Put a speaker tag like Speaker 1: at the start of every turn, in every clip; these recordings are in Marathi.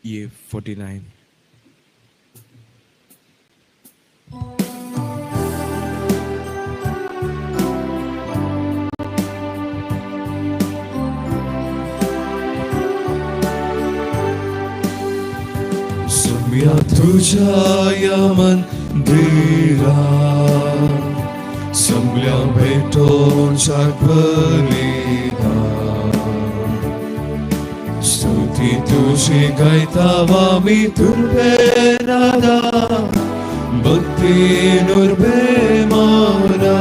Speaker 1: Year 49.
Speaker 2: Sumya tuja yaman dira Samya beton shakbalina Stuti tuji gaitava mi turbe nada Bhakti nurbe mana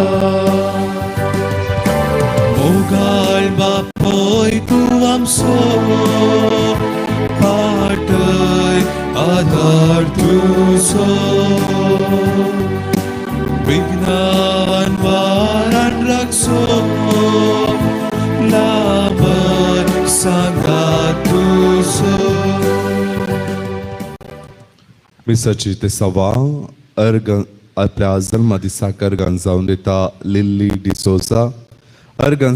Speaker 2: Mogal bapoy tu amso Patai adar tuso Bignan waran rakso Laban sangat tuso
Speaker 3: मिसाची ते सवा आपल्या जन्मादी साकर जाऊन देता लिली डिसोजा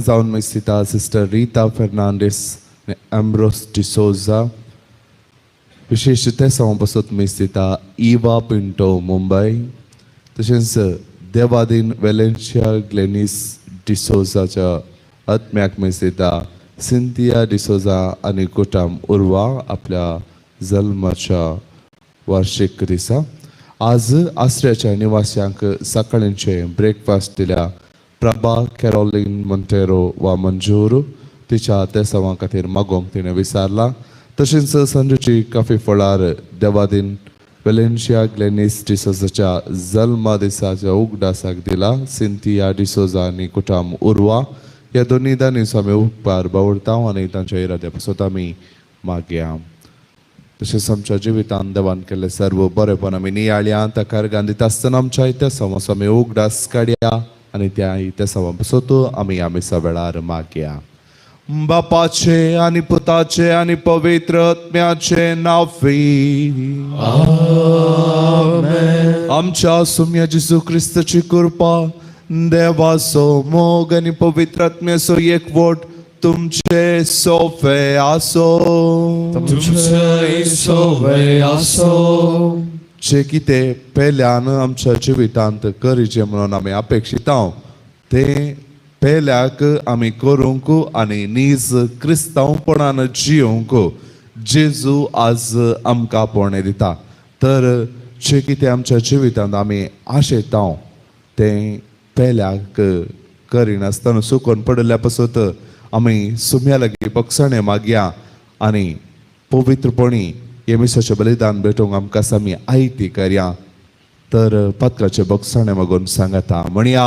Speaker 3: जाऊन मिस्तिता सिस्टर रीता फर्नांडिस ने एम्ब्रोस डिसोजा विशेष ते सवापासून मिस्तिता इवा पिंटो मुंबई तसेच देवादीन वेलेन्शिया ग्लेनिस डिसोजाच्या आत्म्याक मिस्तिता सिंथिया डिसोजा आणि कुटुंब उर्वा आपल्या जन्माच्या वार्षिक दिसा आज आश्रयाच्या निवास्यांक सकाळींचे ब्रेकफास्ट दिल्या प्रभा कॅरोलिन मोंटेरो वा मंजूर तिच्या त्या सवां खातीर मागोवंक तिणें विचारला तशेंच संजूची कॉफी फळार देवादीन वेलेन्शिया ग्लेनिस डिसोजाच्या जल्मा दिसाच्या उगडासाक दिला सिंथिया डिसोजा आनी कुटुंब उर्वा ह्या दोन्ही दानी आमी उपकार बावडटा आनी तांच्या इराद्या पासून आमी मागया तशेंच आमच्या जिवितांत देवान केल्ले सर्व बरेपण आमी नियाळ्या ताका गांधीत आसतना आमच्या त्या समास आमी उगडास काडया आनी त्या समापासून आमी वेळार मागया बापाचे आनी पुताचे आनी पवित्र आत्म्याचे नावी आमेन आमच्या सुम्या जेजू क्रिस्ताची कृपा देवाचो मोग आनी पवित्र आत्म्याचो एकवट तुमचे सोफे आसो
Speaker 2: तुमचे सोवे आसो
Speaker 3: जे कितें पेल्यान आमच्या जिवितांत करीचे म्हणून आमी अपेक्षिता ते पेल्याक आमी करूंक आनी नीज क्रिस्तांवपणान जियोंक जेजू आज आमकां पोणे दिता तर जे कितें आमच्या जिवितांत आमी आशेता ते पेल्याक करिनासतना सुकोवन पडल्या पासून आमी सुम्या लागीं बक्षणे मागया आनी पवित्रपणी येमिसाचें बलिदान भेटोवंक आमकां आमी आयती करया तर पातकाचे बक्षणे मागून सांगता म्हणया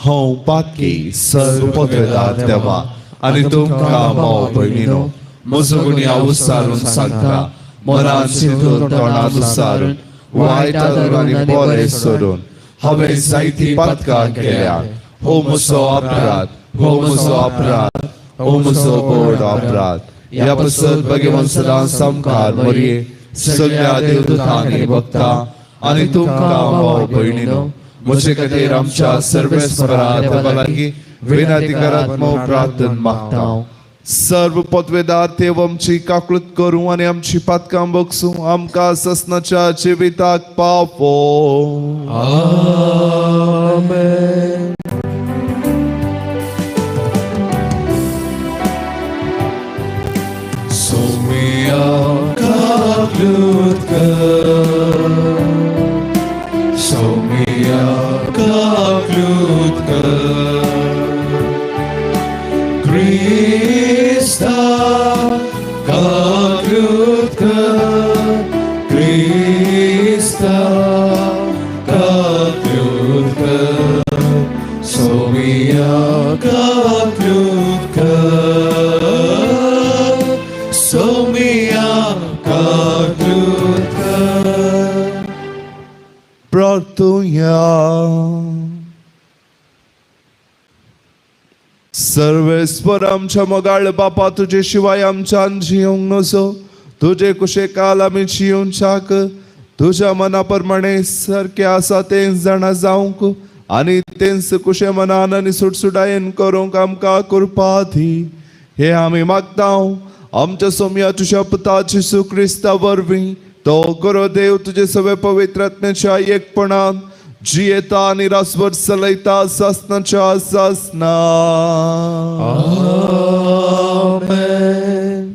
Speaker 3: हांव पातकी सर्वपत्रदार देवा आनी तुमकां मोव भयणीनो म्हजो गुन्यांव उसारून सांगता मनान चिंतून तोंडात उसारून वायटांत आनी बरें सोडून हांवें जायतीं पातकां केल्या हो म्हजो अपराध हो म्हजो अपराध हो म्हजो व्हड अपराध ह्या पासत भगवान सदां समकार मरये सगळ्या देवदूतांनी भक्तां आनी तुमकां मोव भयणीनो म्हजे खातीर आमच्या सर्वेस्परा देवा लागीं विनंती करात मोव प्रार्थना मागता सर्व पदवेदार देव आमची काकूळट करूं आनी आमची पातकां बगसूं आमकां ससनाच्या जिविताक पावो
Speaker 2: आमेन सोम्या काकूळट कर सोम्या काकूळट कर Krista kakrut Krista kakrut Somia kakrut Somia kakrut
Speaker 3: प्रार्थूया सर्वेस्वर आमच्या मोगाळ बापा तुझे शिवाय आमच्यान जियोंक नसो तुझे कुशेकाल आमी जियोंचाक तुझ्या मना प्रमाणे सारखे आसा तेच जाणा जावंक आनी तेच कुशे मनान आनी सुटसुटायेन करूंक आमकां कृपा दी हे आमी मागता आमच्या सोम्या तुझ्या पुता येशू ख्रिस्ता वरवीं तो गुरुदेव तुझे सगळे पवित्र आत्म्याच्या एकपणान जियेता आणि रासवर चलयता सासनाच्या सासना.
Speaker 2: आमेन.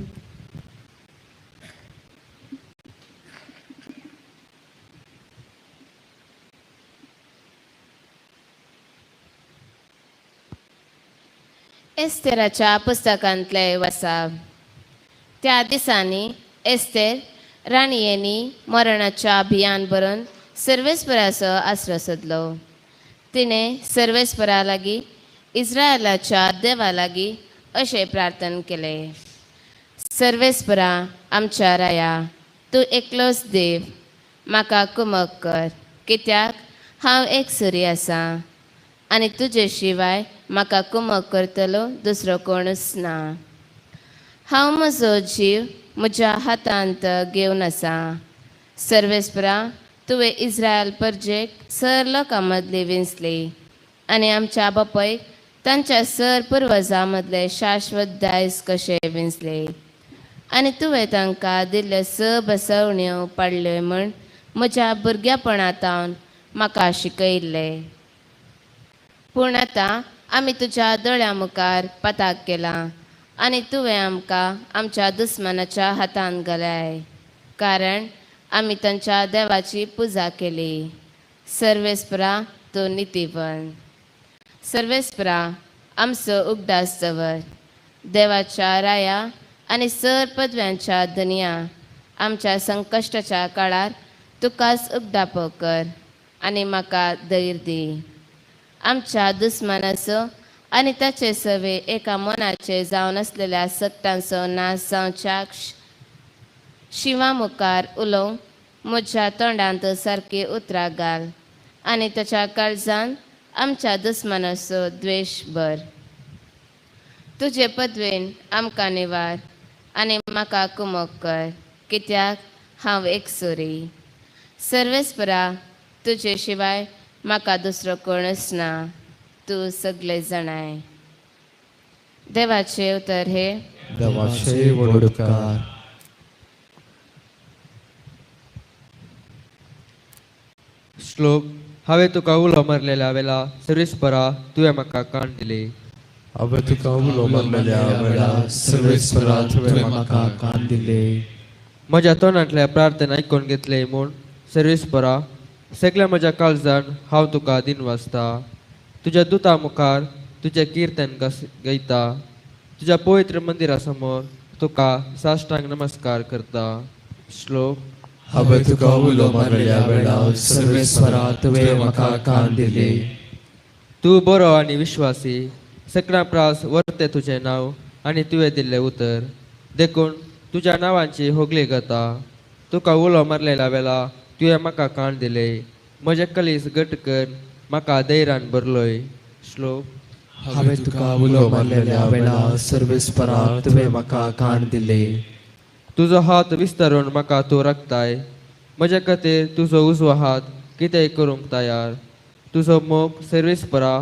Speaker 1: एस्तेराच्या पुस्तकांतले वसाव. त्या दिसांनी एस्तेर राणयेनी मरणाच्या भियान बरोवन सर्वेस्पराचो आसरो सोदलो. तिणें सर्वेस्परा लागीं इस्रायलाच्या देवा लागीं अशें प्रार्थना केलें. सर्वेस्परा आमच्या राया, तूं एकलोच देव, म्हाका कुमक कर, कित्याक हांव एक सुरी आसा आनी तुजे शिवाय म्हाका कुमक करतलो दुसरो कोणूच ना. हांव म्हजो जीव म्हज्या हातांत घेवन आसा. सर्वेस्परा तुवें इस्रायल परजेक सर लोकां मदली विंचली आनी आमच्या बापायक तांच्या सर पुर्वजां मदले शाश्वत दायज कशें विंचले आनी तुवें तांकां दिल्ल्यो बसवण्यो पाडल्यो म्हूण म्हज्या भुरग्यापणांतावन म्हाका शिकयल्लें. पूण आतां आमी तुज्या दोळ्या मुखार पताक केला आनी तुवें आमकां आमच्या दुस्मनाच्या हातांत घाल्याय, कारण आमी तांच्या देवाची पुजा केली. सर्वेस्परा तूं नितीवन. सर्वेस्परा आमचो उगडास दवर. देवाच्या राया आनी सर पदव्यांच्या दुनिया आमच्या संकश्टाच्या काळार तुकाच उगडापो कर आनी म्हाका धैर्य दी. आमच्या दुस्मनाचो आनी ताचे सवे एका मनाचे जावन आसलेल्या सत्तांचो नाश जावच्याक शिवा मुखार उलोवंक म्हज्या तोंडांत सारकी उतरां घाल आनी ताच्या काळजान आमच्या दुस्मनाचो द्वेश भर. तुजे पदवेन आमकां निवार आनी म्हाका कुमक कर, कित्याक हांव एक सुरी. सर्वेस्परा तुजे शिवाय म्हाका दुसरो कोणूच ना, तूं सगळे जाणाय. देवाचे उतर हे
Speaker 2: देवाचे वडकार.
Speaker 4: श्लोक. हांवें तुका उलो मारलेल्या वेळा सर्वेस्परा तुवें म्हाका कान दिली.
Speaker 2: हांवें तुका उलो मारलेल्या वेळा सर्वेस्परा तुवें म्हाका कान दिले.
Speaker 4: म्हज्या तोंडांतल्या प्रार्थना आयकून घेतले म्हूण सर्वेस्परा सगळ्या म्हज्या काळजान हांव तुका दिन वाजता. तुज्या दुता मुखार तुजें किर्तन गायता. तुज्या पवित्र मंदिरा समोर तुका साश्टांग नमस्कार करता. श्लोक.
Speaker 2: हांवें तुका उलो मारलेल्या वेळा सर्वेस्परा तुवें म्हाका कान दिले.
Speaker 4: तूं बरो आनी विश्वासी, सगळ्या प्रास वर्ते तुजें नांव आनी तुवें दिल्लें उतर. देखून तुज्या नांवांची होगली जाता. तुका उलो मारलेल्या वेळा तुवें म्हाका कान दिले. म्हजे कलीस घट कर, म्हाका धैर्यान भरलोय. श्लोक.
Speaker 2: हांवें तुका उलो मारलेल्या वेळा सर्वेस्परा तुवें म्हाका कान दिले.
Speaker 4: तुजो हात विस्तारून म्हाका तूं राखताय. म्हजे खातीर तुजो उजवो हात कितेंय करूंक तयार. तुजो मोग सर्वेस्परा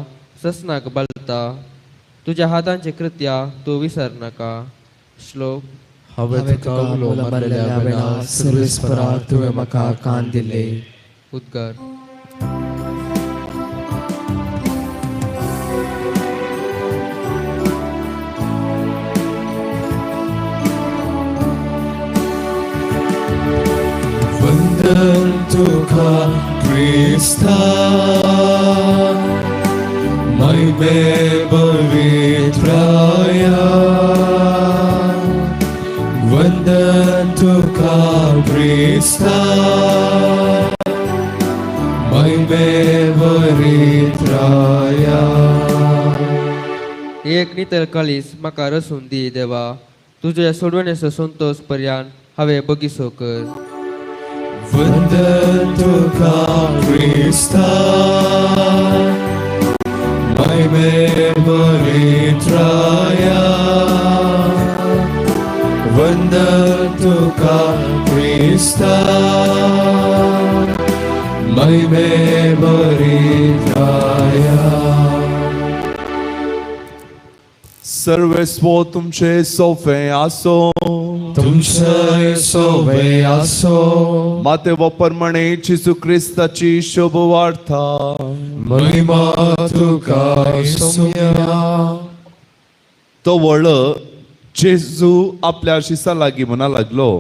Speaker 4: ससनाक बालता. तुज्या हातांची कृत्या तूं विसर नाका. श्लोक.
Speaker 2: हांवें तुका उलो मारलेल्या वेळा सर्वेस्परा तुवें म्हाका कान दिले.
Speaker 4: उद्गार.
Speaker 2: वंदन तुका क्रिस्ता, महिमे पवित्राया. वंदन तुका क्रिस्ता, महिमे पवित्राया.
Speaker 4: एक नितळ काळीस म्हाका रसून दी देवा. तुज्या सोडवणेचो संतोष पर्यान हांवें बगीचो कर.
Speaker 2: वंदन तुका क्रिस्ता, महिमे पवित्राया. वंदन तुका क्रिस्ता, महिमे पवित्राया.
Speaker 3: सर्वेस्व तुमचे सोफे आसो
Speaker 2: तुमचे सोबे आसो
Speaker 3: माते वापरमणे जेजू क्रिस्ताची शुभ वार्ता
Speaker 2: महिमा तुका सोम्या
Speaker 3: तो वळ जेजू आपल्या शिसा लागी म्हणा लागलो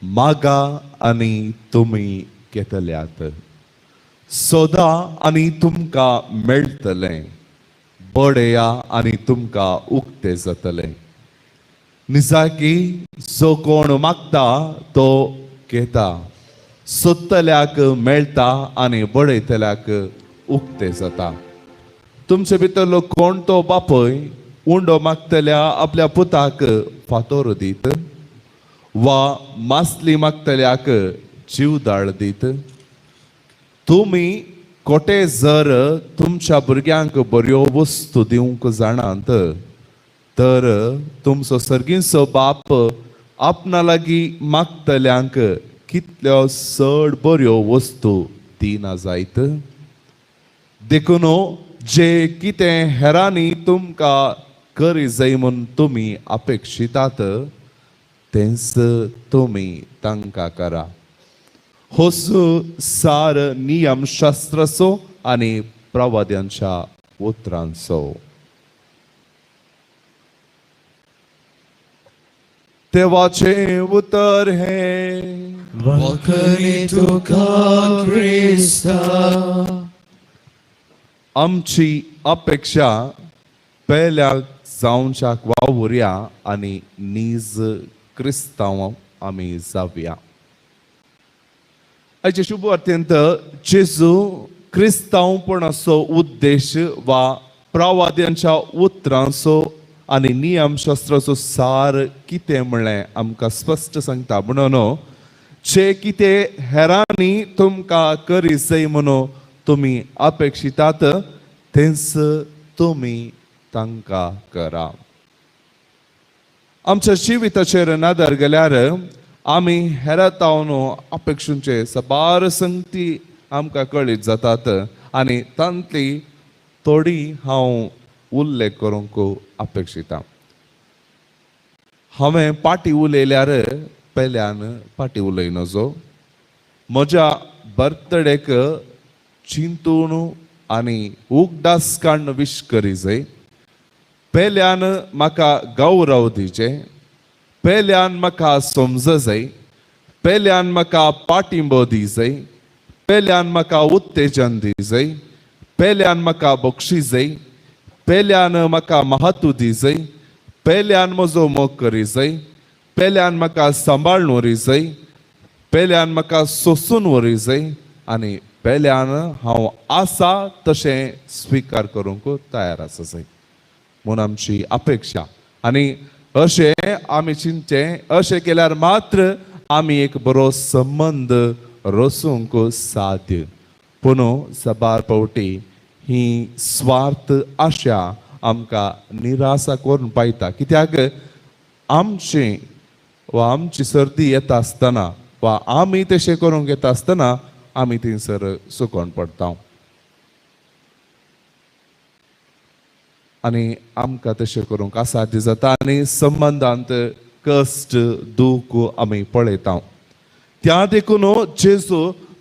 Speaker 3: मागा आणि तुम्ही घेतल्यात सोदा आणि तुमका मेळटले बडेया आणि तुमका उक्ते जातले निजाकी जो कोण मागता तो घेता सोदतल्याक मेळटा आणि बडयतल्याक उक्ते जाता तुमचे भितरलो कोण तो बापय उंडो मागतल्या आपल्या पुताक फातोर दीत वा मासली मागतल्याक जीवदाळ दीत तुम्ही कोटे जर तुमच्या भुरग्यांक बऱ्यो वस्तू दिवंक जाणात तर तुमचो सर्गीचो बाप आपणा लागीं मागतल्यांक कितल्यो चड बऱ्यो वस्तू दिना जायत देखून जे कितें हेरांनी तुमकां करी जाय म्हूण तुमी अपेक्षितात तेंच तुमी तांकां करा होस सार नियम शास्त्राचो आनी प्रवाद्यांच्या उतरांचो देवाचे उतर हे
Speaker 2: वखरी तुका ख्रिस्ता
Speaker 3: आमची अपेक्षा पयल्या जावच्याक वावुरया आनी नीज क्रिस्तांव आमी जावया आयचे शुभ अत्यंत जेजू क्रिस्तांवपणाचो उद्देश वा प्रवाद्यांच्या उतरांचो आनी नियमशास्त्राचो सार कितें म्हणलें आमकां स्पश्ट सांगता म्हणून जे कितें हेरांनी तुमकां करी जाय म्हणून तुमी अपेक्षितात तेंच तुमी तांकां करा आमच्या जिविताचेर नदर गेल्यार आमी हेरातावन अपेक्षांचे सबार संगती आमकां कळीत जातात आनी तांतली थोडी हांव उल्लेख करूंक अपेक्षिता हांवें पाटी उलयल्यार पयल्यान पाटी उलय नजो म्हज्या बर्थडेक चिंतून आनी उगडास काडून विश करी जाय पयल्यान म्हाका गौरव दिचे पयल्यान म्हाका समज जाय पयल्यान म्हाका पाठिंबो दी जाय पयल्यान म्हाका उत्तेजन दी जाय पयल्यान म्हाका बक्षीस जाय पयल्यान म्हाका महत्व दी जाय पयल्यान म्हजो मोग करी जाय पयल्यान म्हाका सांबाळून व्हरी जाय पयल्यान म्हाका सोंसून व्हरी जाय आनी पयल्यान हांव आसा तशें स्विकार करूंक तयार आसा जाय म्हूण आमची अपेक्षा आनी अशें आमी चिंतचे अशें केल्यार मात्र आमी एक बरो संबंद रचूंक साध्य पूण सबार पावटी ही स्वार्थ आशा आमकां निराशा करून पायता कित्याक आमची वा आमची सर्दी येता आसतना वा आमी तशें करूंक येता आसतना आमी थंयसर सुकोन पडटा आनी आमकां तशें करूंक असाध्य जाता आनी संबंदांत कश्ट दूख आमी पळयता त्या देखून जेजू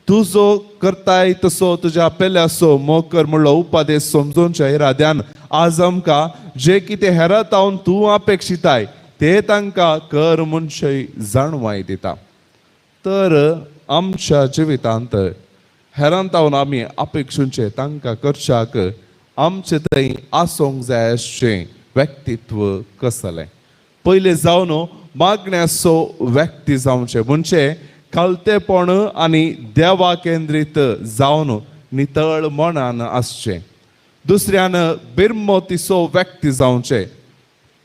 Speaker 3: तूं जो करताय तसो तुज्या पेल्याचो मोग कर म्हणलो उपादेश समजूनच्या इराद्यान आज आमकां जे कितें हेरातावन तूं अपेक्षिताय ते तांकां कर म्हणचें जाणवाय दिता तर आमच्या जिवितांत हेरांतावन आमी अपेक्षुंचे तांकां करच्याक आमचे थंय आसूंक जाय अशें व्यक्तित्व कसलें पयलें जावन मागण्याचो व्यक्ती जावचें म्हणजे खालतेपण आनी देवा केंद्रीत जावन नितळ मनान आसचें दुसऱ्यान बिरमोतीचो व्यक्ती जावचें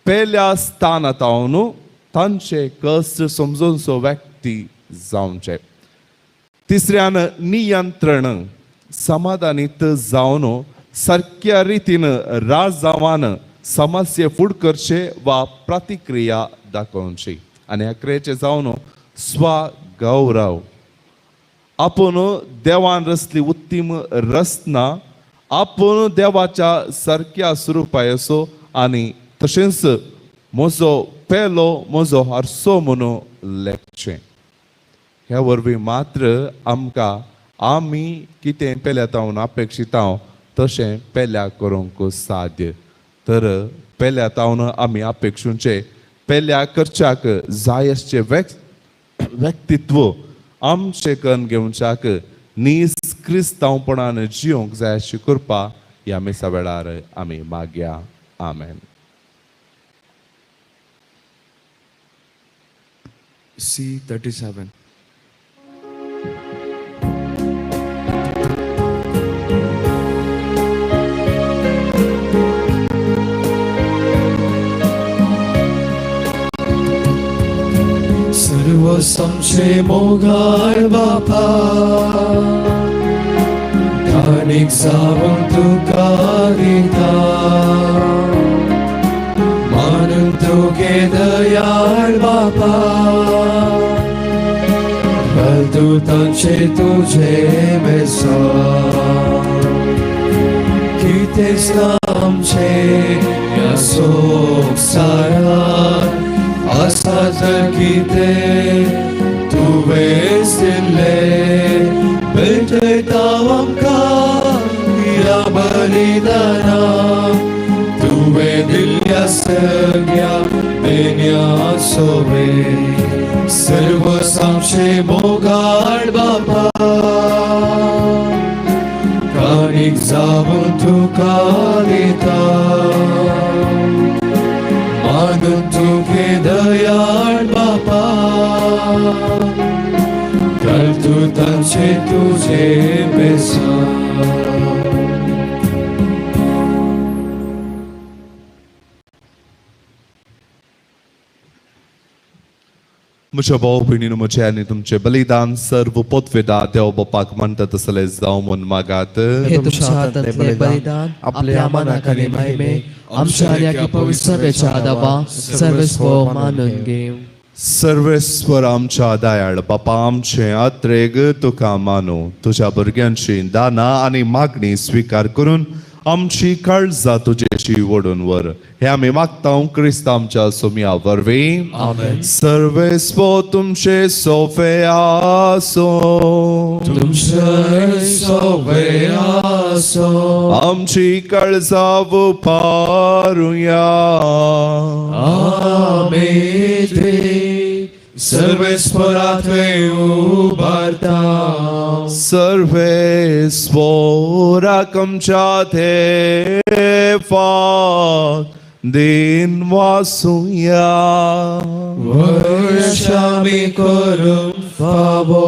Speaker 3: पयल्या स्थानांत रावन तांचे कश्ट समजूनचो व्यक्ती जावचें तिसऱ्यान नियंत्रण समाधानीत जावन सारक्या रितीन राजावान समस्ये फूड करचे वा प्रतिक्रिया दाखोवची आनी अकरेचे जावन स्वगौरव आपूण देवान रचली उत्तीम रचना आपूण देवाच्या सारक्या स्वरुपायचो आनी तशेंच म्हजो म्हजो हारसो म्हणून लेखचें. ह्या वरवीं मात्र आमकां आमी कितें पेल्या तावन अपेक्षिता तशें पेल्या करूंक साध्य. तर पेल्या तावन आमी अपेक्षुंचे पेल्या करच्याक जाय आसचे व्यक्तित्व आमचे कन्न घेवच्याक नीज क्रिस्तांवपणान जियोंक जाय अशी कृपा ह्या मेसा वेळार आमी मागया. आमेन.
Speaker 2: C37. सर्व संशय मोगाळ बापा, काणीक जावून तुका दिता, मानून तुगे दयाळ बापा, घाल तूं तांचे तुझे मेसा. कितेंच ना आमचे ह्या संवसारांत, आसा तर कितें तुवेंच दिल्लें, भेटयता आमकां ह्या बलिदानां. तुवें दिल्ल्या सगळ्या देण्या सोबे, सर्व आमचे मोगाळ बापा, काणीक जावून तुका दिता, मानून तुगे दयाळ बापा, घाल तूं तांचे तुझे मेसा.
Speaker 3: म्हज्या भाव भयणीनो, म्हजे आनी तुमचे बलिदान सर्व पोतवेदा देव बापाक म्हणटा तसलें जावं म्हूण मागात.
Speaker 2: हे तुमच्या हातांतले बलिदान आपल्या मनाक आनी महिमे आमच्या आनी पवित्र सभेच्या आदाबा सर्वस्व मानून घेव.
Speaker 3: सर्वेस्वर आमच्या दयाळ बापा, आमचे आत्रेग तुका मानू, तुझ्या भुरग्यांची दाना आनी मागणी स्वीकार करून आमची काळजां तुजेशी ओडून वर. हे आमी मागता क्रिस्त आमच्या सोम्या वरवीं.
Speaker 2: आमेन.
Speaker 3: सर्वेस्व तुमचे सोफे आसो,
Speaker 2: तुमचे सोबे आसो,
Speaker 3: आमची काळजां उपारुया.
Speaker 2: आमेन. सर्वेस्परात्वे उबारता,
Speaker 3: सर्वेस्वराक आमच्या देवाक दिन वासुया.
Speaker 2: वर्षामी करून फावो.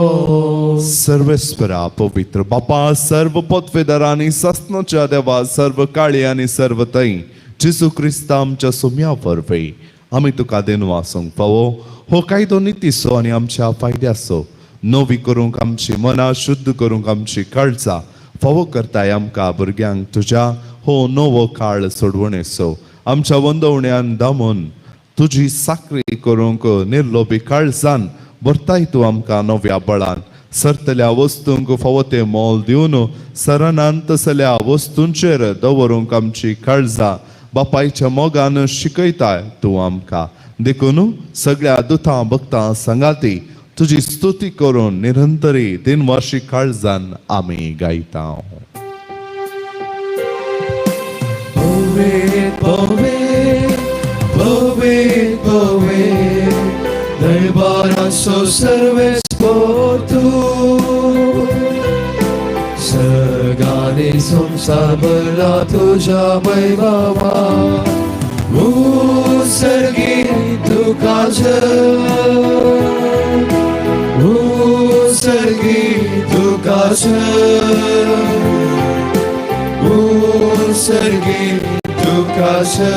Speaker 3: सर्वेस्परा पवित्र बापा, सर्व पदवेदार आनी सस्नाच्या देवा, सर्व काळी आनी सर्व तई जेजू क्रिस्त आमच्या सोम्या वरवीं आमी तुका दिन वासूंक फावो. हो कायदो नितीसो आनी आमच्या फायद्याचो, नवी करूंक आमची मनां शुद्ध करूंक आमची काळजां फावो करताय आमकां भुरग्यांक तुज्या हो नवो काळ सोडवणेचो. आमच्या वंदवण्यान दामून तुजी साखरी करूंक निर्लोभी काळजान भरताय तूं आमकां नव्या बळान. सरतल्या वस्तूंक फावो ते मोल दिवन सरनांत तसल्या वस्तूंचेर दवरूंक आमची काळजां बापायच्या मोगान शिकयताय तूं आमकां. देखून सगळ्या दुतां भक्तां संगाती तुजी स्तुती करून निरंतरी दिनवार्षी काळजान आमी गायता.
Speaker 2: Povet, povet, povet, povet, darbaraso serves por tu. Săgane sunt sabăla tuja mai mama, usărghi tu cace, usărghi tu cace, usărghi tu cace,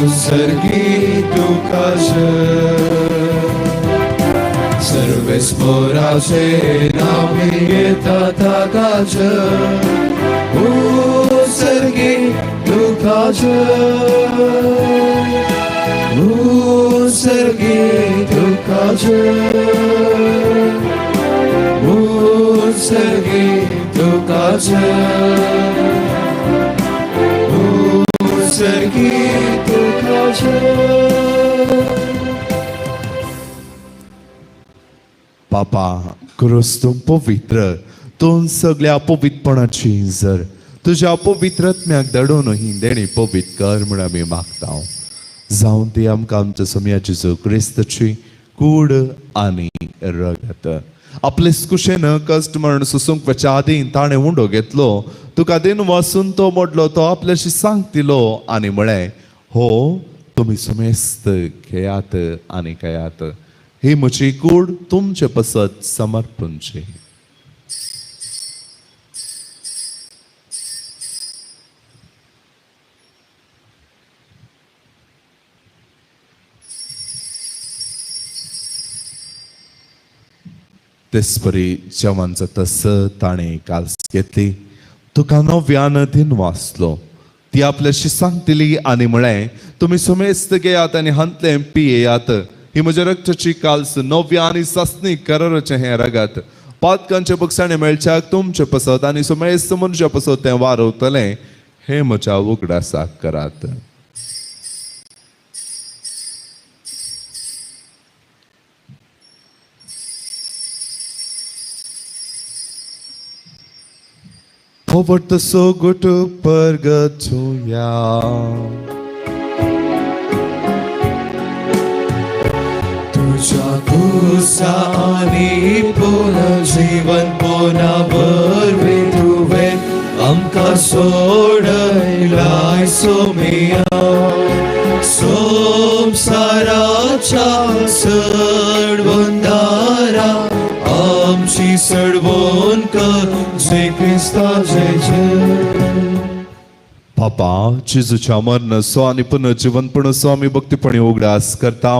Speaker 2: usărghi tu cace. Serves morace nami tata cace, usărghi tu cace, usărghi tu cace, usărghi tu cace, सर्गी
Speaker 3: बापा खरोच तूं पवित्र तूं सगळ्या पवित्रपणाची जर तुझ्या पवित्रत्म्याक धाडून ही देणी पवित्र कर म्हण आमी मागता जावन ती आमकां आमच्या समया जेजू क्रिस्ताची कूड आनी रगत आपले कुशेन कश्ट मरण सुसूंक वच्या आदीं ताणें उंडो घेतलो तुका दिन वसून तो मोडलो तो आपल्याशी सांगतिलो आनी म्हळें हो तुमी सुमेस्त घेयात आनी खेयात ही म्हजी कूड तुमचे पसत समर्पणची तेसपरी जेवण तस ताणें काल्स घेतली तुका नव्यान दिन वाचलो ती आपल्याशी सांगतली आनी म्हळें तुमी सुमेस्त घेयात आनी हंतले पियेयात ही म्हज्या रक्ताची काल्स नव्या आनी सस्नी कराराचें हें रगत पातकांचे बक्षाणे मेळच्याक तुमचे पसत आनी सुमेस्त मनशा पसत तें वारवतलें हे म्हज्या उगडासाक करात Povărtă sogotă părgățuia
Speaker 2: तुझ्या कुसानी पुनर्जीवन पोनावर तुवे आमकां सोडलाय सोमिया संसाराच्या सडवंदारा आमची सडवण कर जे क्रिस्ताचे
Speaker 3: बापा जेजूच्या मरणाचो आनी पुनर्जीवनपणाचो आमी भक्तीपणी उगडास करता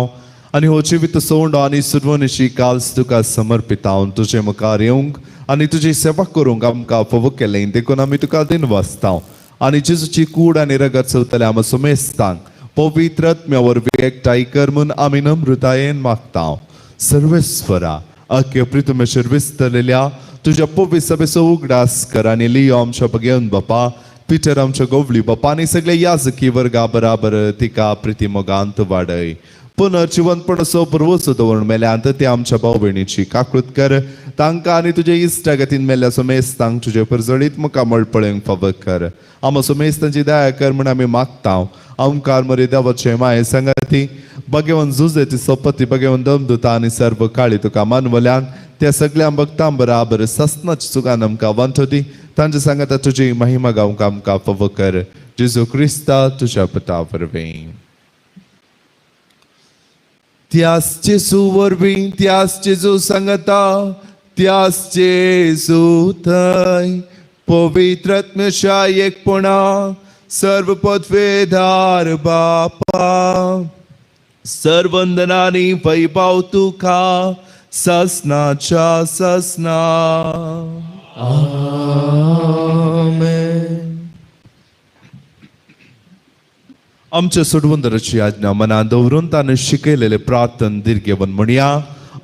Speaker 3: आनी हो जिवीत सोंड आनी सुरवणेची काल्स तुका समर्पिता तुजे मुखार येवंक आनी तुजी सेवा करूंक आमकां फोव केलें देखून आमी तुका दिन वाचता आनी जेजूची कूड आनी रगत चवतले आमी सुमेस्तांक पवित्रत्म्या वरवीं एकठांय कर म्हूण आमी नम्रतायेन मागता सर्वेस्वरा अख्खे प्रितुमेश्वर विस्तलेल्या तुझ्या पवित्र सभेचो उगडास कर आनी लियो आमच्या भगेवन बापा पिटर आमच्या गोवली बापा आनी सगळे याजकी वर्गा बराबर तिका प्रिती मोगांत वाडय पुनर्जीवनपणाचो पुरवोचो दवरून मेल्यांत ते आमच्या भाव भयणीची काकूत कर तांकां आनी तुजे इश्टागतीन मेल्ल्या सुमेस्तांक तुजे परजळीत मुखार मळपळेंक फाव कर आमो सुमेस्तांची दया कर म्हूण आमी मागता ओंकार मरे देवाचे माये संगती भगवन झुजे ती सोपती भगवन दमदुता आनी सर्व काळी तुका मानवल्यान त्या सगळ्या भक्तां बराबर ससनाची सुगान आमकां वांटोदी तांच्या सांगाता तुजी महिमा गावंक आमकां फाव कर जेजू क्रिस्ता तुज्या पुता वरवीं त्याच जेजू वरवीं त्याच जेजू सांगता त्याच जेजू थंय पवित्रत्म्याच्या एकपणा सर्व पदवेदार बापा सर्वंदनानी वैभव तुका ससनाच्या ससना
Speaker 2: आमेन
Speaker 3: आमच्या सोडवंदराची आज्ञा मनात दवरून ताणें शिकयलेले प्रार्थन दिर्घेवन म्हणया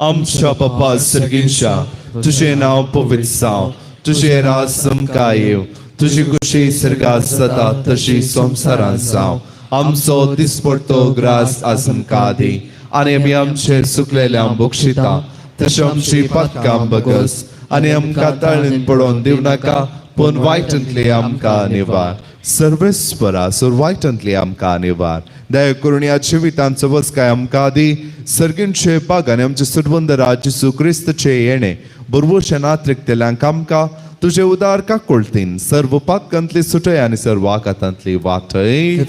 Speaker 3: आमच्या बापा सर्गींच्या तुझें नांव पवित्र जावं तुझें राज समकाय येव तुझी कुशी सर्गात जाता तशी संवसारांत जावं आमचो दिसपडतो ग्रास आज आमकां दी आनी आमी आमचेर सुकलेल्यांक बक्षिता तशें आमची पातकां बगस आनी आमकां ताळणेन पडोवन दिव नाका पूण वायटांतली आमकां निवार सर्वेस्परा वायटांतली आमकां निवार दया करून ह्या जिवितांचो वस्काय आमकां दी सर्गींचे पाग आनी आमचे सुडवंदरा जेजू क्रिस्ताचे येणे बरोवरच्या नात्रिकतेल्यांक आमकां तुझे उदार काकुळतीन सर्व पातकांतली सुटय आनी सर्व आकातांतली वाटय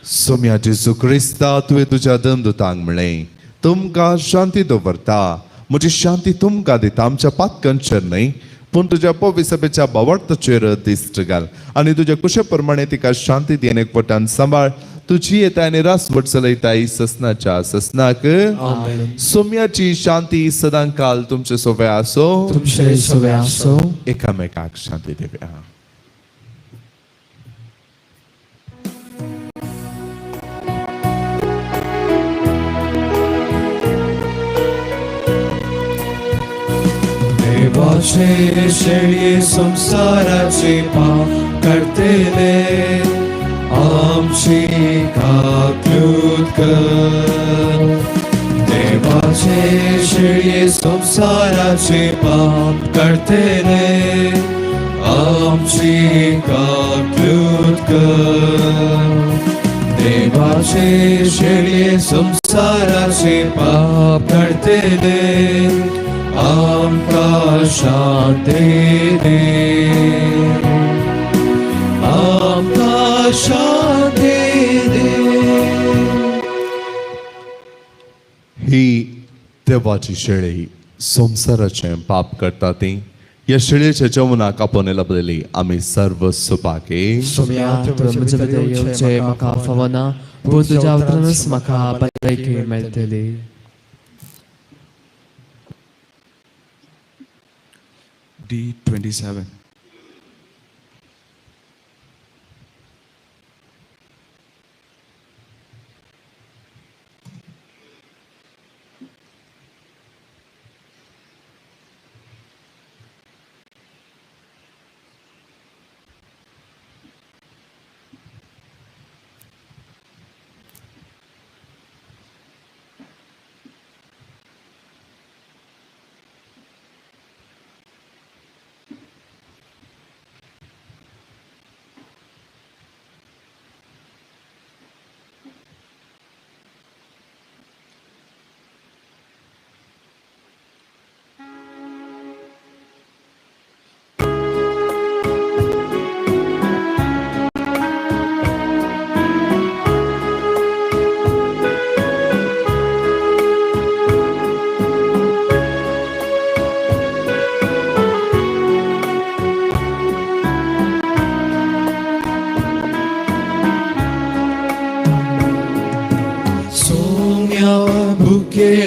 Speaker 3: सोम्या जेजू क्रिस्ता तुवें तुज्या दमदुतांक म्हणलें तुमकां शांती दवरता म्हजी शांती तुमकां दिता आमच्या पातकांचेर न्हय पूण तुज्या पवित्र सभेच्या बावडताचेर दिश्ट घाल आनी तुज्या कुशे प्रमाणे तिका शांती दी एकवटान सांबाळ तुझी येता आनी रासवट चलयताय ससनाच्या ससनाक सोम्याची शांती सदां काल तुमचे सोबे आसो
Speaker 2: तुमचे सोबे आसो
Speaker 3: एकामेकाक शांती देवया
Speaker 2: देवाचे शेळी संसाराचे पाप करतेले आमची काकलूत कर देवाचे शेळी संसाराचे पाप करतेले आमची काकलूत कर देवाचे शेळी संसाराचे पाप करतेले आमका शांती दे आमका शांती दे.
Speaker 3: ही देवाची शेळी संसाराचे पाप करता ती या शेळीच्या जेवणाक आपण लभलेली आम्ही सर्व सुपाके
Speaker 2: येवचे म्हाका फावना पूण तुज्या उतरानच म्हाका बरेकी मेळटली.
Speaker 5: D27.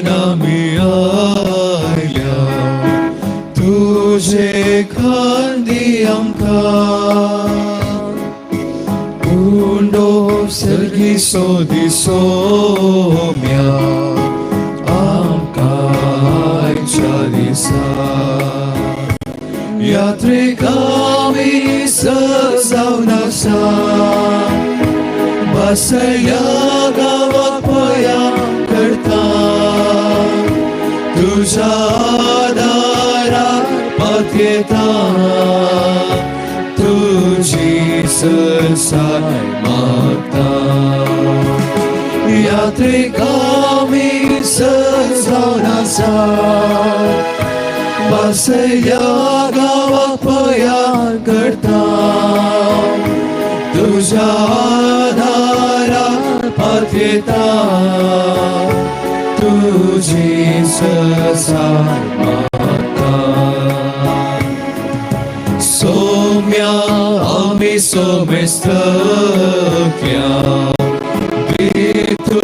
Speaker 2: नमी आयल्या तुझे खांदी आमका उंडो सर्गी सोदी सोम्या आमका आयच्या दिसा यात्रेक आमी सजावन आसा बसया गावाक पया करता तुझ्या दारार पातयेता तुझी सरसाय मागता यात्रेक आमी सजावन आसा बसया गावाक पया करता तुझ्या दारार पातयेता तुझी सरसाय मागता सोम्या आमी सोमेस्तक्या तू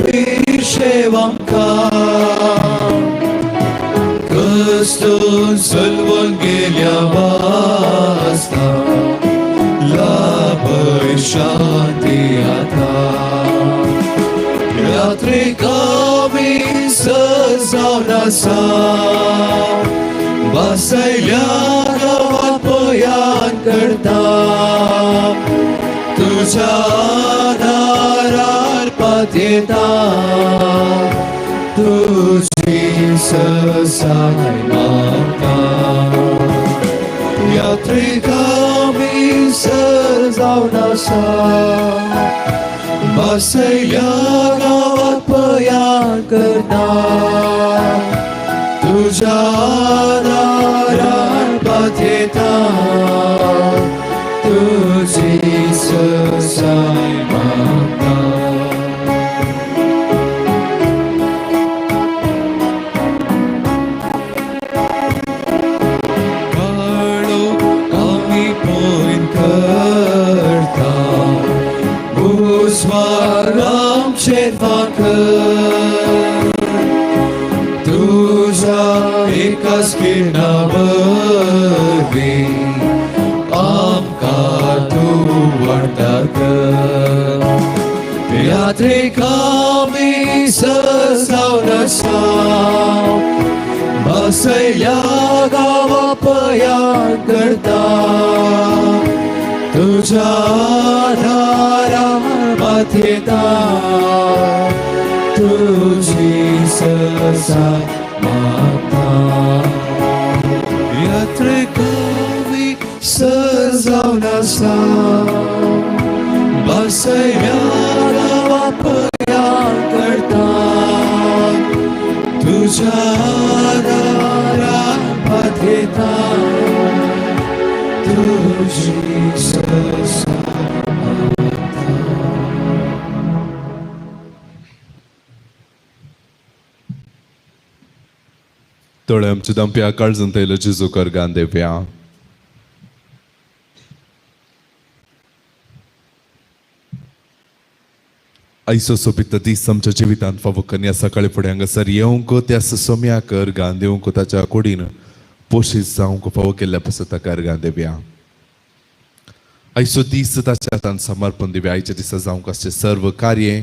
Speaker 2: विशेवांका कस्तून सलवून गेल्या वास्ता लाभय शांती आता यात्रेक आमी सजावन आसा बसयल्या गावाक पयान करता तुझ्या दारार पातयेता तुझी सरसाय मागता यात्रेक आमी सजावन आसा बसयल्या गावाक पयान करता तुझ्या दारार पातयेता तुझी सरसाय मागता तुझ्या एकाच किरणावरवी आमका तू वाटा कर यात्रेक आमी सजावन आसा बसयल्या गावाक पया करता तुझ्या दारा माथेता तुझी सहसा माता यात्रेकवी सजावून असा बसव्याला पया करता तुझ्या दारा माथेता तुझी सहसा
Speaker 3: Tole am ci-dăm pe acasă întâi la Jesu cărgan de pe ea. ऐसो सोपिता दीस आमच्या जिवितांत फावो कन्या सकाळी फुडें हांगासर येवंक त्या सोम्या करगान देवंक ताच्या कुडीन पोशीत जावंक फावो केल्ल्या पासून ताका अर्गां देवया. ऐसो दीस ताच्या हातांत समर्पण दिवया. आयच्या दिसा जावंक आसचे सर्व कार्य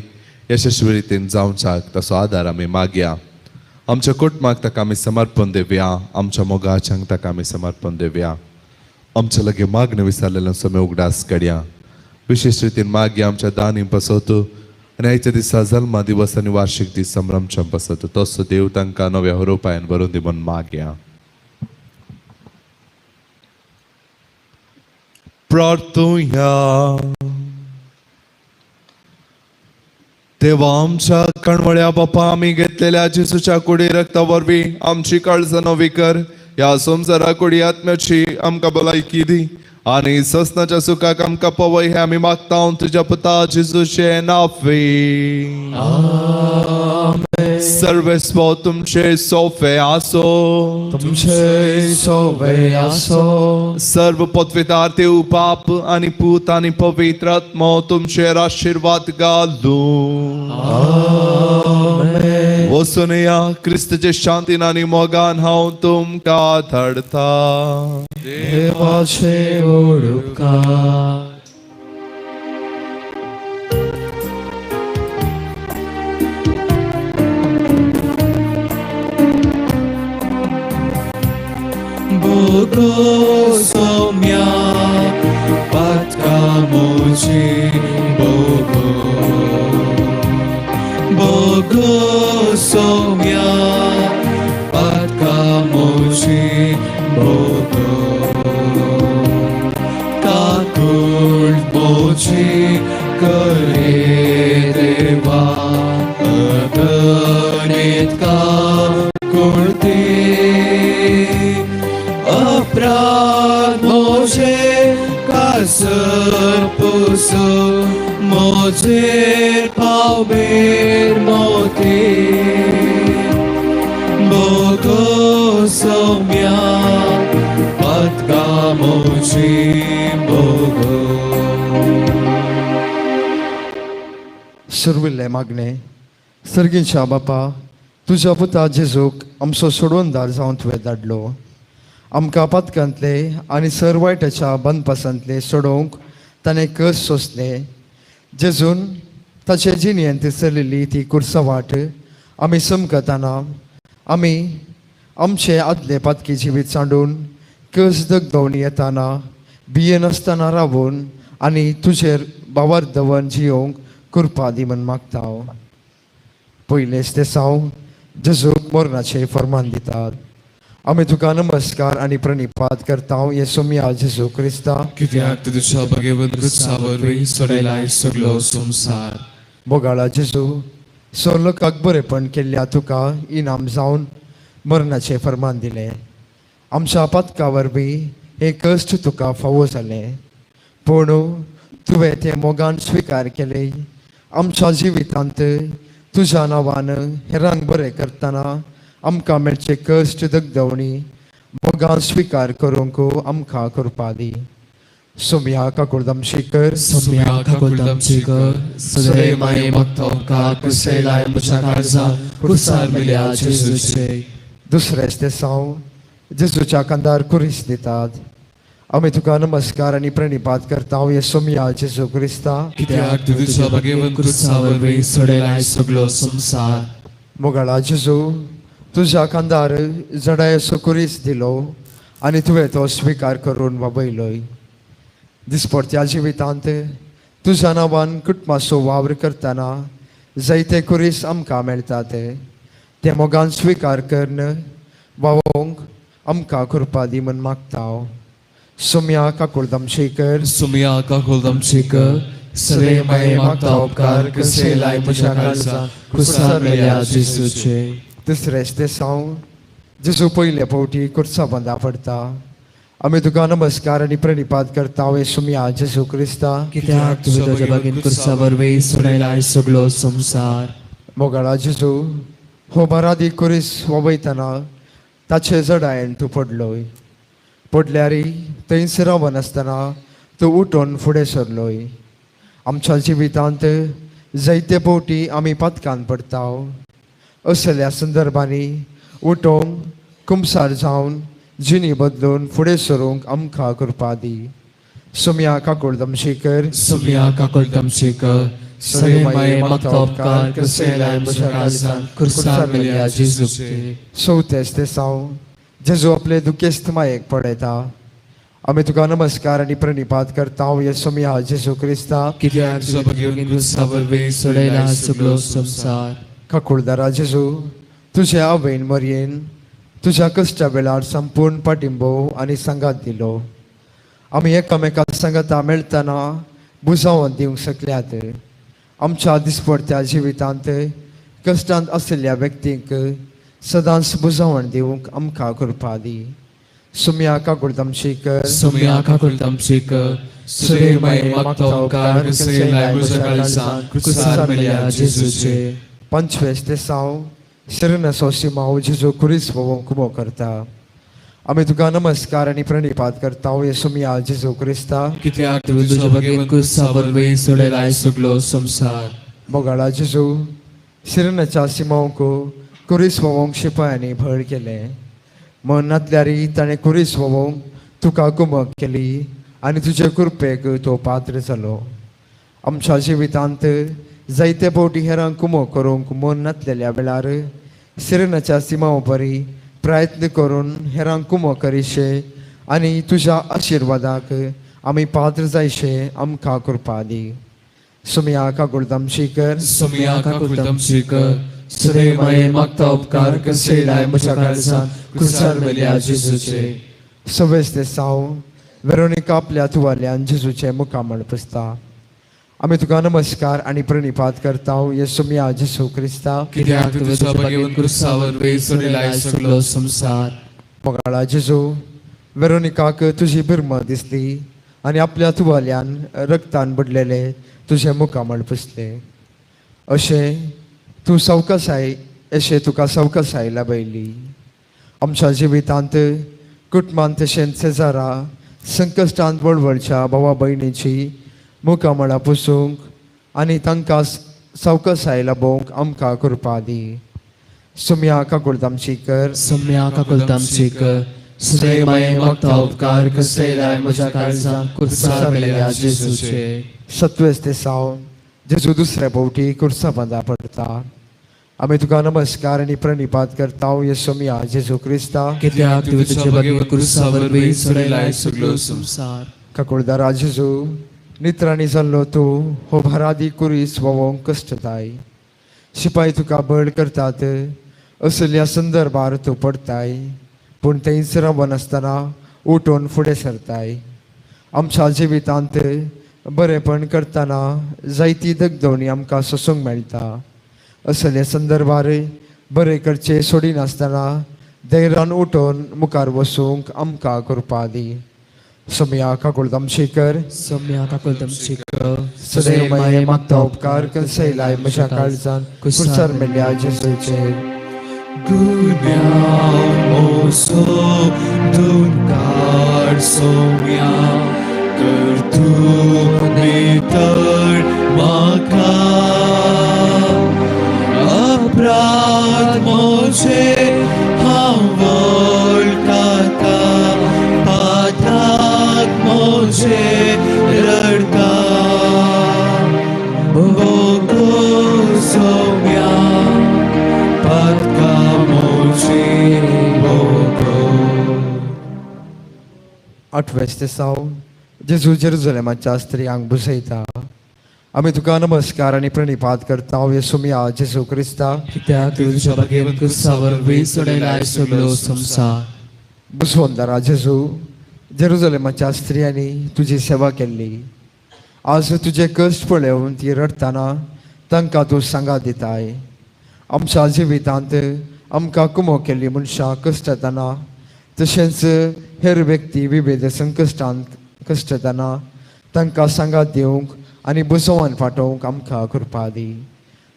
Speaker 3: यशस्वी रितीन जावच्याक ताचो आदार आमी मागया. आमच्या कुटुंबाक ताका आमी समर्पण देवया. आमच्या मोगाच्यांक ताका आमी समर्पण देवया. आमच्या लगे मागणें विचारलेलो सोमे उगडास काडया. विशेष रितीन मागया आमच्या दानी पासत आनी आयच्या दिसा जल्मा दिवस आनी वार्षिक दीस संभ्रमच्या पासत तसो देव तांकां नव्या हरोपायान बरोवन दी म्हूण मागया. प्रार्थुया. देवा आमच्या कणवळ्या बापा आमी घेतलेल्या जेसूच्या कुडी रक्ता वरवीं आमची काळजां नवी कर. ह्या संवसारा कुडी आत्म्याची आमकां भलायकी दी आनी ससनाच्या सुखाक आमकां पवय हे आमी मागता तुज्या पुता जेजूचे नांवे. सर्वेस्व तुमचे सोफे आसो.
Speaker 2: तुमचे सोवे आसो.
Speaker 3: सर्व पदवेदार देव बाप आनी पूत आनी पवित्र आत्मा तुमचेर आशीर्वाद घालू. वचून या क्रिस्ताचे शांतीन आनी मोगान हांव तुमकां धाडता.
Speaker 2: देवाचे उपकार. Bogo somia patka moci Bogo. Bogo somia patka moci Bogo. Kakul moci करे देवा अगणित का कुर्ती अपराध मोजे कसर पुसो मोजे पावेर मोती बोगो सोम्या पत्का मोजी बोगो. सर्विल्ले मागणे. सर्गींच्या बापा तुझ्या पुता जेजूक आमचो सोडवणदार जावन तुवें धाडलो. आमकां पातकांतले आनी सरवायटाच्या बंदपासांतले सोडोवंक ताणें कस सोंसले. जेजून ताचे जिणेंत चलिल्ली ती कुर्सावाट आमी समकताना आमी आमचे आदले पातकी जिवीत सांडून कस दगदवणी येताना भियेन आसतना रावून आनी तुजेर बावर दवन जियोंक कृपा दी म्हूण मागता. पयलेच ते साव जेजूक मरणाचें फर्मान दितात. आमी तुका नमस्कार आनी प्रणिपात करता येसुमिया जेजू क्रिस्ता.
Speaker 5: कित्याक तुज्या भगेवन क्रुसा वरवीं सोडयलाय सगलो संवसार.
Speaker 2: बोगाळा जेजू लोकांक बरेपण केल्ल्या तुका इनाम जावन मरणाचें फर्मान दिलें. आमच्या पातका वरवीं हे कश्ट तुका फावो जाले पूण तुवें तें मोगान स्विकार केले. आमच्या जिवितांत तुज्या नांवान हेरांक बरें करतना आमकां मेळचे कश्ट दगदवणी मोगान स्विकार करूंक आमकां कृपा दी. सोम्या काकुळदमशीकर.
Speaker 5: सोम्या काकुळदमशीकर. सदैव माये मागता कुसेलाय म्हज्या काळजां कुसार मेल्या जेजूचे.
Speaker 2: दुसरेच ते साव जेजूच्या कांदार कुरीस दितात. आमी तुका नमस्कार आनी प्रणिपात करता येसुमिया जेजू क्रिस्ता.
Speaker 5: कित्याक तुज्या भगेवन क्रुसा वरवीं सोडयलाय सगलो संवसार.
Speaker 2: मोगाळा जेजू तुज्या कांदार जडायसो कुरीस दिलो आनी तुवें तो स्विकार करून बाबयलोय. दिसपट्ट्या जिवितांत तुज्या नांवान कुटुंबाचो वावर करतना जायते कुरीस आमकां मेळटात. ते मोगान स्विकार करून वावोंक आमकां करपा दी म्हूण मागता हांव. सुम्या काकुळदमशेकर,
Speaker 5: सुमिया काकुळदमशेकर, सगळे माये मागता उपकार कसे लाय म्हज्या काळजांत कुसारलेल्या जेजूचे.
Speaker 2: तिसरेच दिसांव जेजू पयले फावटी कुर्सा बंदा पडटा. आमी तुका नमस्कार आनी प्रणिपात करता हे सुम्या जेजू क्रिस्ता.
Speaker 5: कित्याक तुवें तुज्या बागेन कुर्सा वरवीं सोडयलाय सगळो संवसार.
Speaker 2: मोगाळा जेजू हो बरादी कुरीस वयतना ताचे जडायन तूं पडलोय. पडल्यार थंयच रावन आसतना तूं उठून फुडें सरलोय. आमच्या जिवितांत जायते फावटी आमी पातकान पडटा. असल्या संदर्भांनी उठोंक कुमसार जावन जिणी बदलून फुडें सरूंक आमकां करपा दी. सुम्या काकुळदमशेकर,
Speaker 5: सुमिया काकुळदमशेकर, सगळे माये मागता उपकार कसे लाय म्हज्या काळजांत कुसारलेल्या जेजूचे.
Speaker 2: चवथेच दिसांव जेजू आपले दुखेस्त मायेक पळयता. आमी तुका नमस्कार आनी प्रणिपात करता हे सुम्या जेजू क्रिस्ता.
Speaker 5: कित्याक तुज्या बागेन कुर्सा वरवीं सोडयलाय सगळो संवसार.
Speaker 2: काकुळदारा जेजू तुज्या आवयन मरयेन तुज्या कश्टा वेळार संपूर्ण पाठिंबो आनी सांगात दिलो. आमी एकामेका सांगता मेळतना बुजावण दिवंक शकल्यात. आमच्या दिसपट्ट्या जिवितांत कश्टांत आशिल्ल्या व्यक्तींक सदांच बुजावण दिवंक आमकां करपा दी. सुम्या काकुळदमशेकर,
Speaker 5: सुमिया काकुळदमशेकर, सगळे माये मागता उपकार कसे लाय म्हज्या काळजांत कुसारलेल्या जेजूचे.
Speaker 2: पंचवेस दिसांव शिरनसो शिमाव जेजू कुरीस वोवंक उबो करता. आमी तुका नमस्कार आनी प्रणिपात करता हे सुम्या जेजू क्रिस्ता.
Speaker 5: कित्याक तुवें तुज्या बागेन कुर्सा वरवीं सोडयलाय सगळो संवसार.
Speaker 2: मोगाळा जेजू शिरनाच्या सिमावंक कुरीस वोवंक शिपायांनी भळ केले. मनांतल्यार ताणें कुरीस वोवंक तुका कुमक केली आनी तुजे कृपेक तो पात्र जालो. आमच्या जिवितांत जायते फावटी हेरांक कुमक करूंक मन नासलेल्या वेळार शिरनाच्या सिमाव परी प्रयत्न करून हेरांक कुमक करीशे आनी तुज्या आशिर्वादाक आमी पात्र जायशे आमकां करपा दी. सुम्या काकुळदमशेकर,
Speaker 5: सुमिया काकुळदमशेकर, सगळे माये मागता उपकार कसे लाय म्हज्या काळजांत कुसारलेल्या जेजूचे.
Speaker 2: सव्वेस दिसांव वेरोनिका आपल्या तुवाल्यान जेजूचे मुखामळ पुसता. आमी तुका नमस्कार आनी प्रणिपात करता हे सुम्या जेजू क्रिस्ता.
Speaker 5: कित्याक तुवें तुज्या बागेन कुर्सा वरवीं सोडयलाय सगळो संवसार.
Speaker 2: मोगाळा जेजू वेरोनिकाक तुजी बिरम दिसली आनी आपल्या तुवाल्यान रक्तान बुडलेले तुजे मुखामळ पुसले. अशें तुका सवकासाय लाभयली. आमच्या जिवितांत कुटुंबांत तशेंच शेजारा संकश्टांत वळवळच्या भावा भयणीची मुखामळां पुसूंक आनी तांकां सवकासाय लाभोवंक आमकां करपा दी. सुम्या काकुळदमशेकर,
Speaker 5: सुमिया काकुळदमशेकर, सगळे माये मागता उपकार कसे लाय म्हज्या काळजांत कुसारलेल्या जेजूचे.
Speaker 2: सत्वेस दिसांव जेजू दुसऱ्या फावटी कुर्सा बंदा पडटा. आमी तुका नमस्कार आनी प्रणिपात करता हे सुम्या जेजू क्रिस्ता.
Speaker 5: कित्याक तुवें तुज्या बागेन कुर्सा वरवीं सोडयलाय सगळो संवसार.
Speaker 2: काकुळदारा जेजू नित्रांनी जाल्लो तूं हो भरादी कुरीस वोवंक कश्टताय. शिपाई तुका बळ करतात असल्या संदर्भार तूं पडताय पूण थंयच रावन आसतना उठून फुडें सरताय. आमच्या जिवितांत बरेपण करतना जायती दगदवणी आमकां सोसूंक मेळटा. असले संदर्भार बरें करचें सोडिनासतना धैर्यान उठून मुखार वचूंक आमकां करपा दी. सुम्या काकुळदमशेकर,
Speaker 5: सुमिया काकुळदमशेकर,
Speaker 2: सदैव माये मागता उपकार कसे लाय म्हज्या काळजांत कुसारलेल्या जेजूचे.
Speaker 5: Gumiał Dungar Somia Kertuny Tör Maka Abrat Moje Hamvol Kata Patak Moje Rarka Bogo Somia Patka Moje Bogo.
Speaker 2: 8वें दिसाव जेजू जेरुसलेमाच्या स्त्रियांक बुजयता. आमी तुका नमस्कार आनी प्रणिपात करता येसुमिया जेजू क्रिस्ता.
Speaker 5: कित्याक तूं तुज्या बागेंत क्रुसावर वेळ सोडयलाय सगळो संवसार.
Speaker 2: बुसवंतरा जेजू, जेरुसलेमाच्या स्त्रियांनी तुजी सेवा केल्ली. आज तुजे कश्ट पळोवन ती रडतना तांकां तूं सांगात दिताय. आमच्या जिवितांत आमकां कुमो केल्ली मनशां कश्टतना, तशेंच हेर व्यक्ती विविध संकश्टांत कश्टतना तांकां सांगात दिवंक आनी बुजोवन फाटोवंक आमकां कृपा दी.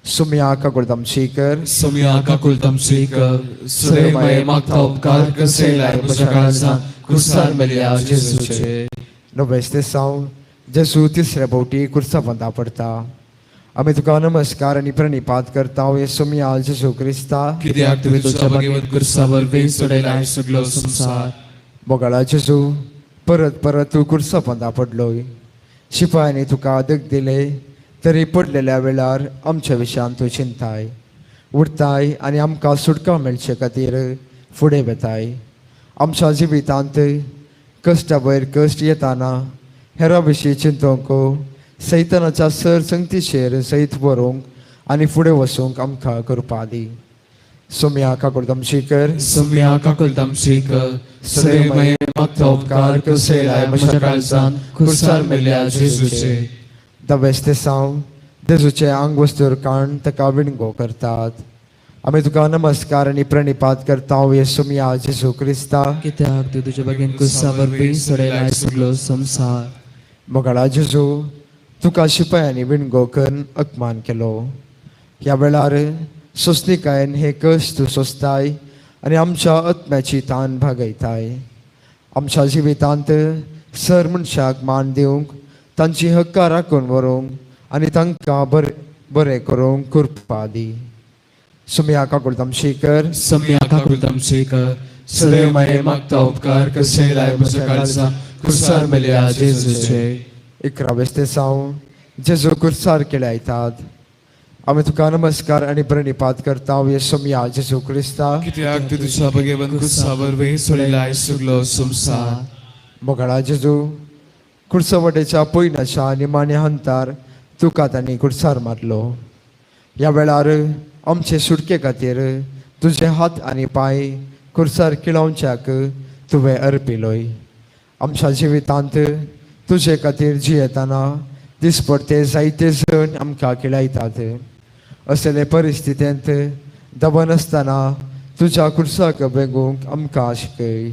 Speaker 2: सुमया काकुळताम शेकर.
Speaker 5: Sumia kakultam shika, sudai mai magta upkar kaselai म्हज्या काळजांत क्रुसार मेल्या जेजूचे.
Speaker 2: 9वें दिसाव जेजू तिसऱ्या फावटी कुर्सा बंदा पडटा. आमी तुका नमस्कार आनी प्रणिपात करता येसुमिया जेजू क्रिस्ता.
Speaker 5: कित्याक तुवें तुज्या बागेंत क्रुसावर वेळ सोडयलाय सगळो संवसार.
Speaker 2: मोगाळा जेजू, परत परत तूं कुर्सा बंदा पडलोय. शिपायांनी तुका अदक दिले तरी पडलेल्या वेळार आमच्या विशयान तूं चिंताय, उरताय आनी आमकां सुटका मेळचे खातीर फुडें वेताय. आमच्या जिवितांत कश्टा वयर कश्ट येताना हेरां विशीं चिंतूंक, सैतानाच्या सरसंगतीचेर सैत व्हरूंक आनी फुडें वचूंक आमकां कृपा दी. सुमया काकुळताम शेकर.
Speaker 5: Sumia kakultam shika, sudai mai magta upkar kaselai म्हज्या काळजांत क्रुसार मेल्या जेजूचे.
Speaker 2: 10वें दिसाव जेजूचे आंग वस्तूर काण ताका विणगो करतात. आमी तुका नमस्कार आनी प्रणिपात करता येसुमिया जेजू क्रिस्ता.
Speaker 5: कित्याक तूं तुज्या बागेंत क्रुसावर वेळ सोडयलाय सगळो संवसार.
Speaker 2: मोगाळा जेजू, तुका शिपायांनी विणगो करून अपमान केलो. ह्या वेळार सोंसणीकायेन हे कश्ट तूं सोंसताय आनी आमच्या आत्म्याची तान भागयताय. आमच्या जिवितांत सर मनशाक मान दिवंक, तांची हक्कां राखून व्हरूंक आनी तांकां बरें करूंक कृपा दी. सुमया काकुळताम शेकर.
Speaker 5: Sumia kakultam shika, sudai mai magta upkar kaselai म्हज्या काळजांत क्रुसार मेल्या जेजूचे.
Speaker 2: 11वें दिसाव जेजू कुर्सार केलायतात. आमी तुका नमस्कार आनी प्रणिपात करता येसुमिया जेजू क्रिस्ता.
Speaker 5: कित्याक तूं तुज्या बागेंत क्रुसावर वेळ सोडयलाय सगळो संवसार.
Speaker 2: मोगाळा जेजू, कुर्सवटेच्या पयनाच्या निमाण्या हंतार तुका तांणी कुर्सार मारलो. ह्या वेळार आमचे सुटके खातीर तुजे हात आनी पांय कुर्सार किळोवच्याक तुवें अर्पिलोय. आमच्या जिवितांत तुजे खातीर जियेतना दिसपडटे जायते जण आमकां किळायतात. असले परिस्थितींत दबन आसतना तुज्या कुर्साक बेगूंक आमकां शिकय.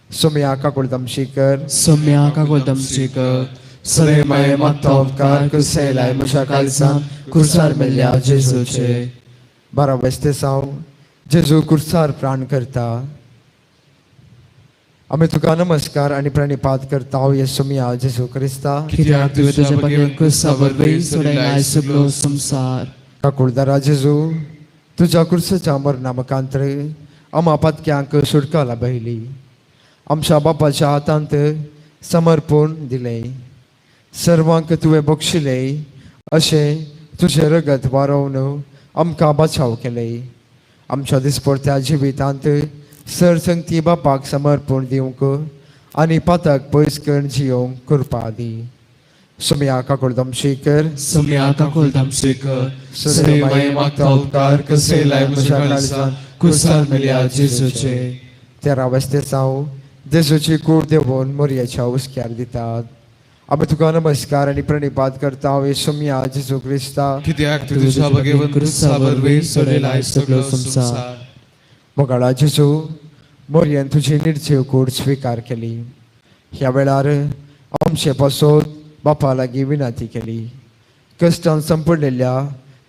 Speaker 2: सुमया काकुळताम शेकर.
Speaker 5: Sumia kakultam shika, sudai mai magta upkar kaselai म्हज्या काळजांत क्रुसार मेल्या जेजूचे.
Speaker 2: 12वें दिसाव जेजू कुर्सार प्राण करता. आमी तुका नमस्कार आनी प्रणिपात करता येसुमिया जेजू क्रिस्ता.
Speaker 5: कित्याक तुवें तुज्या बागेंत क्रुसावर वेळ सोडयलाय सगळो संवसार.
Speaker 2: काकुळदारा जेजू, तुज्या कुर्साच्या मरणा मुखांतर आम्हा पातक्यांक सुटका लाभयली. आमच्या बापाच्या हातांत समर्पण दिलें. सर्वांक तुवें बक्षिलें अशें तुजें रगत वारोवन आमकां बचाव केलें. आमच्या दिसपडत्या जिवितांत सरसंगती बापाक समर्पण दिवंक आनी पातक पयस करून जियोंक कृपा दी. सुमया काकुळताम शेकर.
Speaker 5: Sumia kakultam shika, sudai mai magta upkar kaselai म्हज्या काळजांत क्रुसार मेल्या जेजूचे.
Speaker 2: 13वें दिसाव जेजूची कूड देंवोवन मोरयेच्या उस्क्यार दितात. आमी तुका नमस्कार आनी प्रणिपात करता येसुमिया जेजू क्रिस्ता.
Speaker 5: कित्याक तूं तुज्या बागेंत क्रुसावर वेळ सोडयलाय सगळो संवसार.
Speaker 2: मोगाळा जेजू, मोरयेन तुजी निर्जीव कूड स्विकार केली. ह्या वेळार आमचे पासोत बापा लागीं विनंती केली. कश्टान संपडलेल्या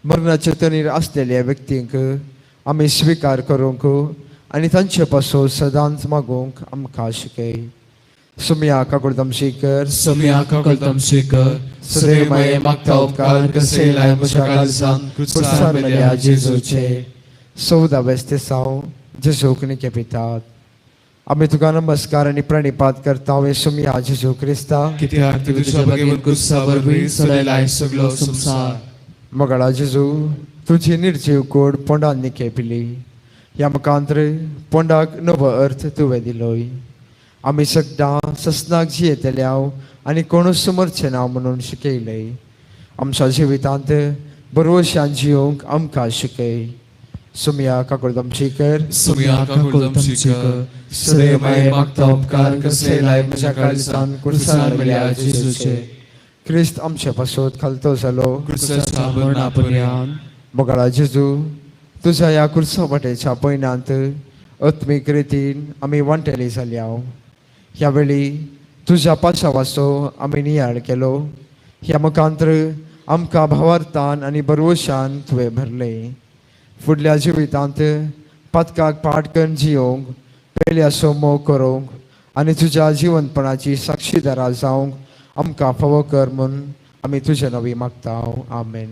Speaker 2: मरणाचे तणीर आसलेल्या व्यक्तींक आमी स्विकार करूंक आनी तांचे पासोत सदांच मागूंक आमकां शिकय. सुमया काकुळताम शेकर.
Speaker 5: Sumia kakultam shika, sudai mai magta upkar kaselai म्हज्या काळजांत क्रुसार मेल्या जेजूचे.
Speaker 2: 14वें दिसाव जेजूक निके पितात. आमी तुका नमस्कार आनी प्रणिपात करता येसुमिया जेजू क्रिस्ता.
Speaker 5: कित्याक तूं तुज्या बागेंत क्रुसावर वेळ सोडयलाय सगळो संवसार.
Speaker 2: मोगाळा जेजू, तुजी निर्जीव कूड पोंडान निके पिली. ह्या मुखांतर पोंडाक नवो अर्थ तुवें दिलोय. आमी सगळां ससनाक जियेतल्याव आनी कोणूच समर्थचे ना म्हणून शिकयले. आमच्या जिवितांत बरोवशान जियोंक आमकां शिकय. Somaiya काकुळदमचीकर,
Speaker 5: Sumia Kakuldamchika, Sre Mai Magta Upkar Kasle Lai म्हज्या काळजान कुर्सार मेल्या जेजूचे.
Speaker 2: क्रिस्त आमचे पासत खालतो जालो.
Speaker 5: क्रुसाच्या मरणापर्यंत
Speaker 2: मोगाळा जेजू, तुझ्या ह्या कुर्सा वाटेच्या पयनांत आत्मीक रितीन आमी वांटेली जाल्याव. ह्या वेळी तुझ्या पाशा वाचो आमी नियाळ केलो. ह्या मुखांतर आमकां भावार्थान आनी बरोवशान तुवें भरले. फुडल्या जिवितांत पथकाक पाटकन जियोंक, पेल्याचो मोग करूंक आनी तुज्या जिवंतपणाची साक्षीदारां जावंक आमकां फावो कर म्हूण आमी तुजे नवी मागताव. आमेन.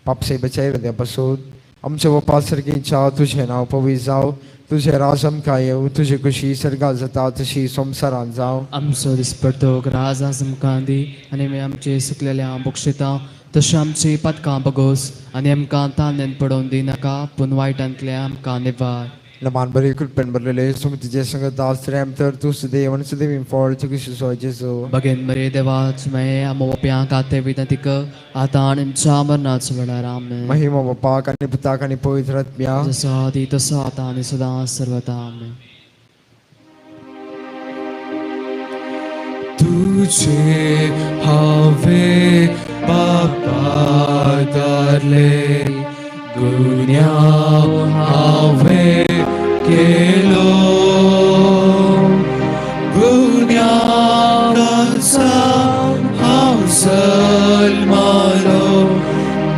Speaker 2: पापसेबेच्या हृदया पासून आमच्या बापा सर्गीच्या तुझें नांव पवित्र जावं. तुझें राज आमकां येवं. तुजी खुशी सर्गा जाता तशी संवसारांत जावं.
Speaker 5: आमचो दिसपडटोक राज आज आमकां दी आनी आमी आमचे सुकलेल्या बक्षिता तशें आमची पथकां बगोस आनी आमकां ताणेन पडोवन दिनाका पूण वायटांतल्या आमकां निवार.
Speaker 2: लमान बरी कृपेन भरलेले तुमी तुजे संगत आश्रयम तर तूं सुदैव आनी सुदैवीन फळ तुका शिसो जेजू.
Speaker 5: बगेन मरे देवाच मे आमो बापयां काते विनंतीक आतां आनी आमच्या मरणाच्या वेळार आमेन.
Speaker 2: महिमा बापाक आनी पुताक आनी पवित्र आत्म्या
Speaker 5: जसो आदी तसो आतां आनी सदां सर्वदा आमेन. तुझे हावे बापा दारले गुन्यांव हावे केलो. गुन्यांवाचा हांव सलमालो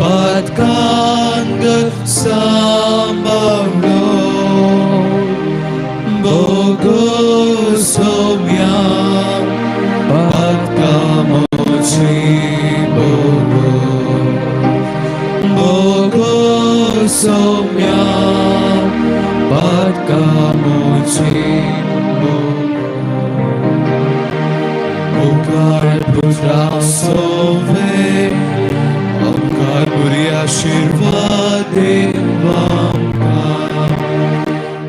Speaker 5: पथकांत सांबाळलो. बोगो सोम्या पथकामोची बोगो. बोगो सोम्या पथकामोची बोगो. ओकार पुजा सोवे ओकार बरी आशीर्वाद देवा.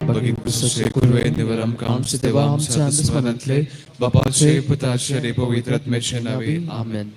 Speaker 5: बघी पुस्तके कुरवे निवर आमकां आमचे देवा आमच्या स्मरणांतले बापाचे पुताचे आनी पवित्र आत्म्याचे नावे आमेन.